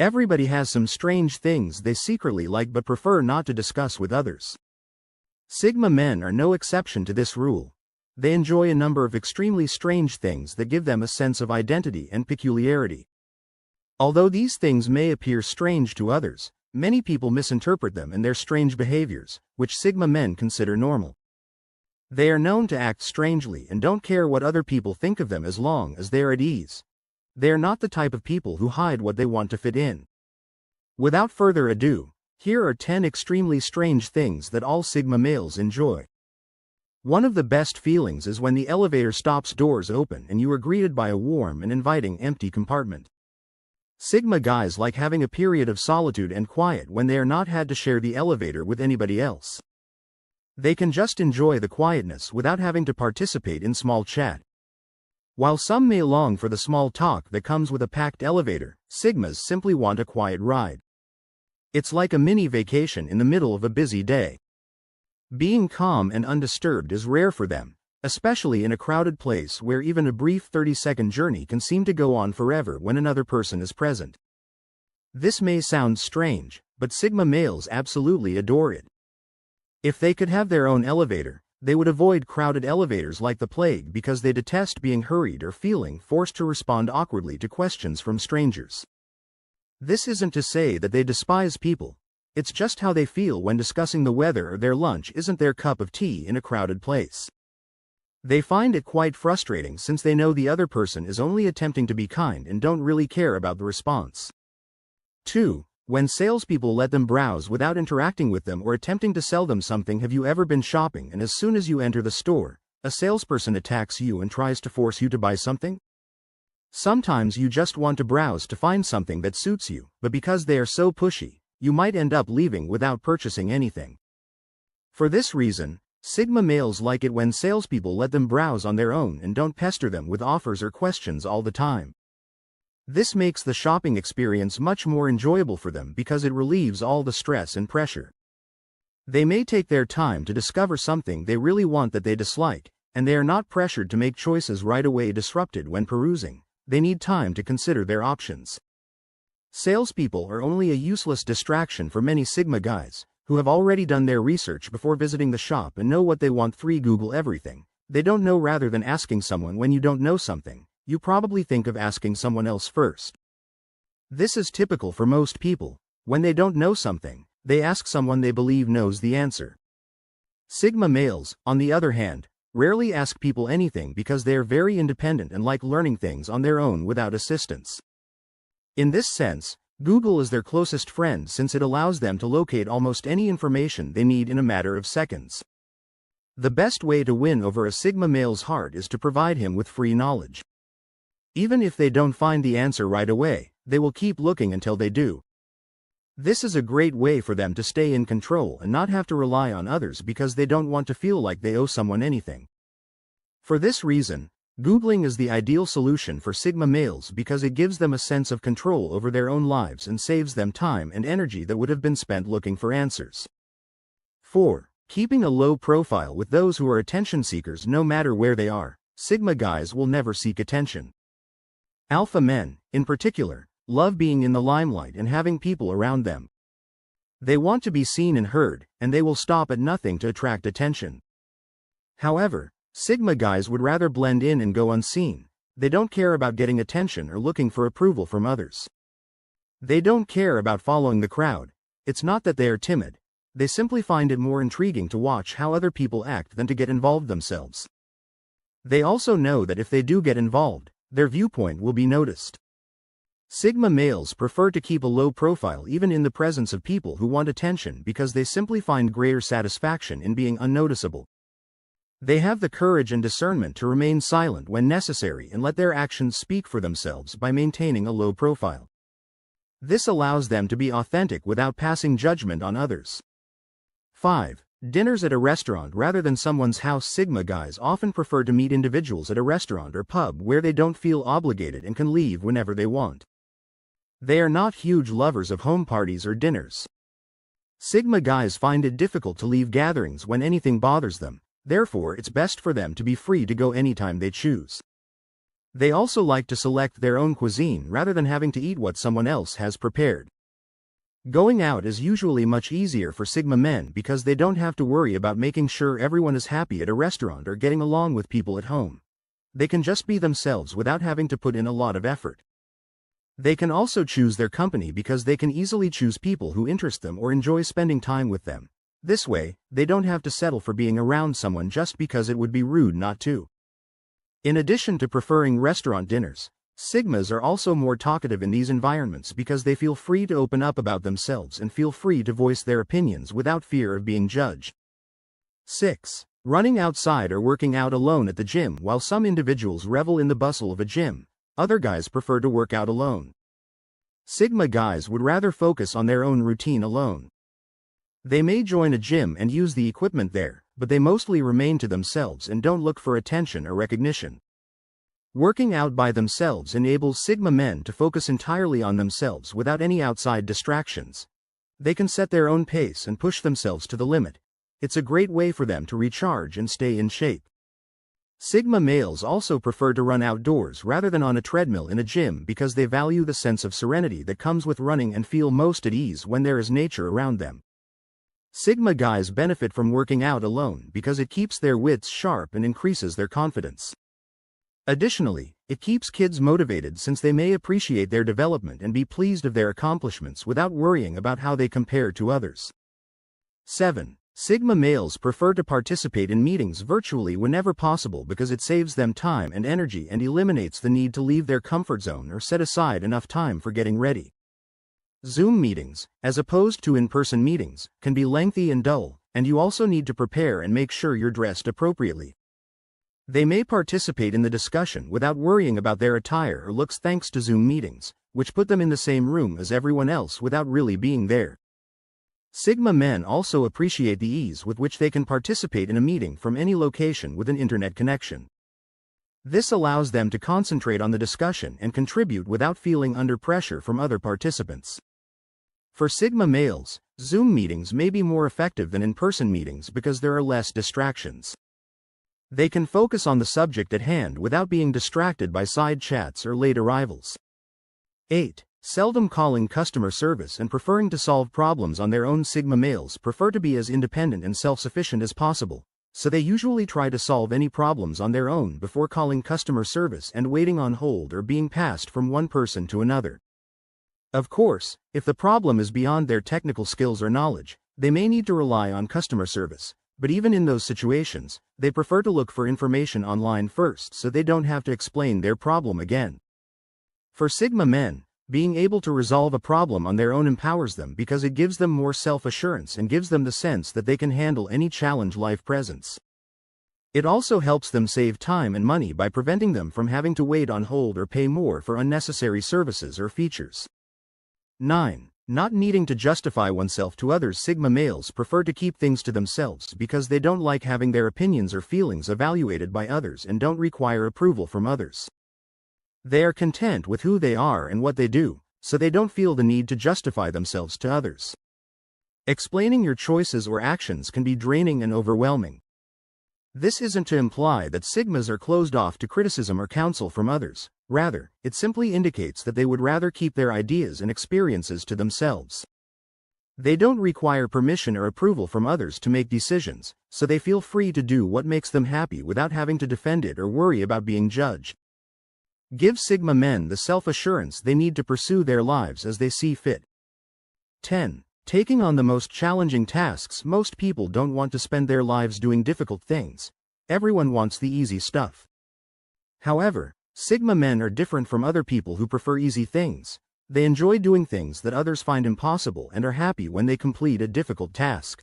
Everybody has some strange things they secretly like but prefer not to discuss with others. Sigma men are no exception to this rule. They enjoy a number of extremely strange things that give them a sense of identity and peculiarity. Although these things may appear strange to others, many people misinterpret them and their strange behaviors, which Sigma men consider normal. They are known to act strangely and don't care what other people think of them as long as they are at ease. They are not the type of people who hide what they want to fit in. Without further ado, here are 10 extremely strange things that all Sigma males enjoy. One of the best feelings is when the elevator stops, doors open, and you are greeted by a warm and inviting empty compartment. Sigma guys like having a period of solitude and quiet when they are not had to share the elevator with anybody else. They can just enjoy the quietness without having to participate in small chat. While some may long for the small talk that comes with a packed elevator, Sigmas simply want a quiet ride. It's like a mini vacation in the middle of a busy day. Being calm and undisturbed is rare for them, especially in a crowded place where even a brief 30-second journey can seem to go on forever when another person is present. This may sound strange, but Sigma males absolutely adore it. If they could have their own elevator, they would avoid crowded elevators like the plague because they detest being hurried or feeling forced to respond awkwardly to questions from strangers. This isn't to say that they despise people, it's just how they feel when discussing the weather or their lunch isn't their cup of tea in a crowded place. They find it quite frustrating since they know the other person is only attempting to be kind and don't really care about the response. 2. When salespeople let them browse without interacting with them or attempting to sell them something. Have you ever been shopping and as soon as you enter the store, a salesperson attacks you and tries to force you to buy something? Sometimes you just want to browse to find something that suits you, but because they are so pushy, you might end up leaving without purchasing anything. For this reason, Sigma males like it when salespeople let them browse on their own and don't pester them with offers or questions all the time. This makes the shopping experience much more enjoyable for them because it relieves all the stress and pressure. They may take their time to discover something they really want that they dislike, and they are not pressured to make choices right away. Disrupted when perusing, they need time to consider their options. Salespeople are only a useless distraction for many Sigma guys, who have already done their research before visiting the shop and know what they want. 3. Google everything. They don't know. Rather than asking someone when you don't know something, you probably think of asking someone else first. This is typical for most people. When they don't know something, they ask someone they believe knows the answer. Sigma males, on the other hand, rarely ask people anything because they are very independent and like learning things on their own without assistance. In this sense, Google is their closest friend since it allows them to locate almost any information they need in a matter of seconds. The best way to win over a Sigma male's heart is to provide him with free knowledge. Even if they don't find the answer right away, they will keep looking until they do. This is a great way for them to stay in control and not have to rely on others because they don't want to feel like they owe someone anything. For this reason, Googling is the ideal solution for Sigma males because it gives them a sense of control over their own lives and saves them time and energy that would have been spent looking for answers. 4. Keeping a low profile with those who are attention seekers. No matter where they are, Sigma guys will never seek attention. Alpha men, in particular, love being in the limelight and having people around them. They want to be seen and heard, and they will stop at nothing to attract attention. However, Sigma guys would rather blend in and go unseen. They don't care about getting attention or looking for approval from others. They don't care about following the crowd. It's not that they are timid. They simply find it more intriguing to watch how other people act than to get involved themselves. They also know that if they do get involved, their viewpoint will be noticed. Sigma males prefer to keep a low profile even in the presence of people who want attention because they simply find greater satisfaction in being unnoticeable. They have the courage and discernment to remain silent when necessary and let their actions speak for themselves by maintaining a low profile. This allows them to be authentic without passing judgment on others. 5. Dinners at a restaurant rather than someone's house. Sigma guys often prefer to meet individuals at a restaurant or pub where they don't feel obligated and can leave whenever they want. They are not huge lovers of home parties or dinners. Sigma guys find it difficult to leave gatherings when anything bothers them, therefore it's best for them to be free to go anytime they choose. They also like to select their own cuisine rather than having to eat what someone else has prepared. Going out is usually much easier for Sigma men because they don't have to worry about making sure everyone is happy at a restaurant or getting along with people at home. They can just be themselves without having to put in a lot of effort. They can also choose their company because they can easily choose people who interest them or enjoy spending time with them. This way, they don't have to settle for being around someone just because it would be rude not to. In addition to preferring restaurant dinners, Sigmas are also more talkative in these environments because they feel free to open up about themselves and feel free to voice their opinions without fear of being judged. 6. Running outside or working out alone at the gym. While some individuals revel in the bustle of a gym, other guys prefer to work out alone. Sigma guys would rather focus on their own routine alone. They may join a gym and use the equipment there, but they mostly remain to themselves and don't look for attention or recognition. Working out by themselves enables Sigma men to focus entirely on themselves without any outside distractions. They can set their own pace and push themselves to the limit. It's a great way for them to recharge and stay in shape. Sigma males also prefer to run outdoors rather than on a treadmill in a gym because they value the sense of serenity that comes with running and feel most at ease when there is nature around them. Sigma guys benefit from working out alone because it keeps their wits sharp and increases their confidence. Additionally, it keeps kids motivated since they may appreciate their development and be pleased of their accomplishments without worrying about how they compare to others. 7. Sigma males prefer to participate in meetings virtually whenever possible because it saves them time and energy and eliminates the need to leave their comfort zone or set aside enough time for getting ready. Zoom meetings, as opposed to in-person meetings, can be lengthy and dull, and you also need to prepare and make sure you're dressed appropriately. They may participate in the discussion without worrying about their attire or looks thanks to Zoom meetings, which put them in the same room as everyone else without really being there. Sigma men also appreciate the ease with which they can participate in a meeting from any location with an internet connection. This allows them to concentrate on the discussion and contribute without feeling under pressure from other participants. For Sigma males, Zoom meetings may be more effective than in-person meetings because there are less distractions. They can focus on the subject at hand without being distracted by side chats or late arrivals. 8. Seldom calling customer service and preferring to solve problems on their own. Sigma males prefer to be as independent and self-sufficient as possible, so they usually try to solve any problems on their own before calling customer service and waiting on hold or being passed from one person to another. Of course, if the problem is beyond their technical skills or knowledge, they may need to rely on customer service, but even in those situations, they prefer to look for information online first so they don't have to explain their problem again. For Sigma men, being able to resolve a problem on their own empowers them because it gives them more self-assurance and gives them the sense that they can handle any challenge life presents. It also helps them save time and money by preventing them from having to wait on hold or pay more for unnecessary services or features. 9. Not needing to justify oneself to others. Sigma males prefer to keep things to themselves because they don't like having their opinions or feelings evaluated by others and don't require approval from others. They are content with who they are and what they do, so they don't feel the need to justify themselves to others. Explaining your choices or actions can be draining and overwhelming. This isn't to imply that Sigmas are closed off to criticism or counsel from others, rather, it simply indicates that they would rather keep their ideas and experiences to themselves. They don't require permission or approval from others to make decisions, so they feel free to do what makes them happy without having to defend it or worry about being judged. Give Sigma men the self-assurance they need to pursue their lives as they see fit. 10. Taking on the most challenging tasks. Most people don't want to spend their lives doing difficult things. Everyone wants the easy stuff. However, Sigma men are different from other people who prefer easy things. They enjoy doing things that others find impossible and are happy when they complete a difficult task.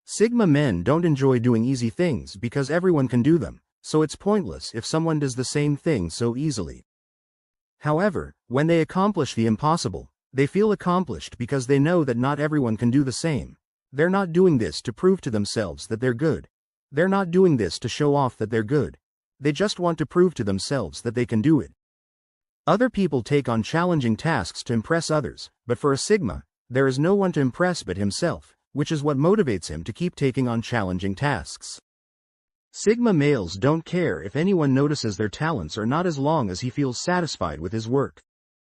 Sigma men don't enjoy doing easy things because everyone can do them, so it's pointless if someone does the same thing so easily. However, when they accomplish the impossible, they feel accomplished because they know that not everyone can do the same. They're not doing this to prove to themselves that they're good. They're not doing this to show off that they're good. They just want to prove to themselves that they can do it. Other people take on challenging tasks to impress others, but for a Sigma, there is no one to impress but himself, which is what motivates him to keep taking on challenging tasks. Sigma males don't care if anyone notices their talents or not as long as he feels satisfied with his work.